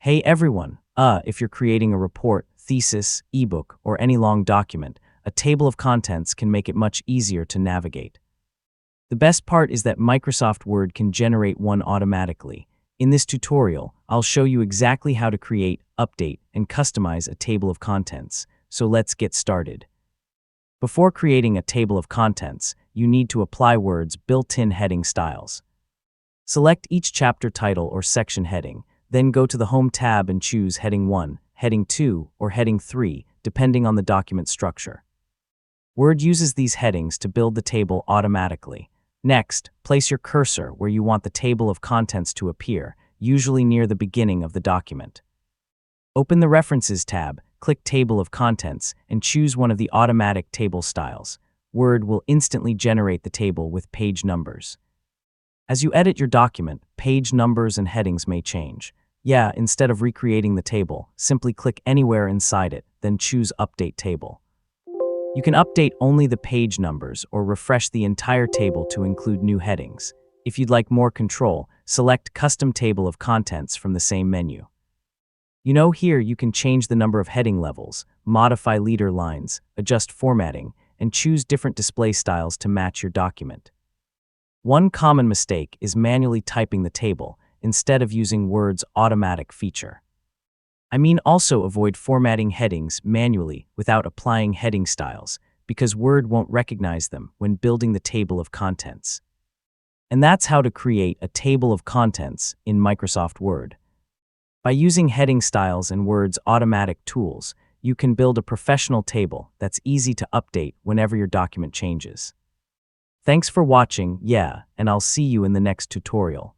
Hey everyone, if you're creating a report, thesis, ebook, or any long document, a table of contents can make it much easier to navigate. The best part is that Microsoft Word can generate one automatically. In this tutorial, I'll show you exactly how to create, update, and customize a table of contents. So let's get started. Before creating a table of contents, you need to apply Word's built-in heading styles. Select each chapter title or section heading, then go to the Home tab and choose Heading 1, Heading 2, or Heading 3, depending on the document structure. Word uses these headings to build the table automatically. Next, place your cursor where you want the table of contents to appear, usually near the beginning of the document. Open the References tab, click Table of Contents, and choose one of the automatic table styles. Word will instantly generate the table with page numbers. As you edit your document, page numbers and headings may change. Instead of recreating the table, simply click anywhere inside it, then choose Update Table. You can update only the page numbers or refresh the entire table to include new headings. If you'd like more control, select Custom Table of Contents from the same menu. Here you can change the number of heading levels, modify leader lines, adjust formatting, and choose different display styles to match your document. One common mistake is manually typing the table instead of using Word's automatic feature. Also avoid formatting headings manually without applying heading styles, because Word won't recognize them when building the table of contents. And that's how to create a table of contents in Microsoft Word. By using heading styles and Word's automatic tools, you can build a professional table that's easy to update whenever your document changes. Thanks for watching, and I'll see you in the next tutorial.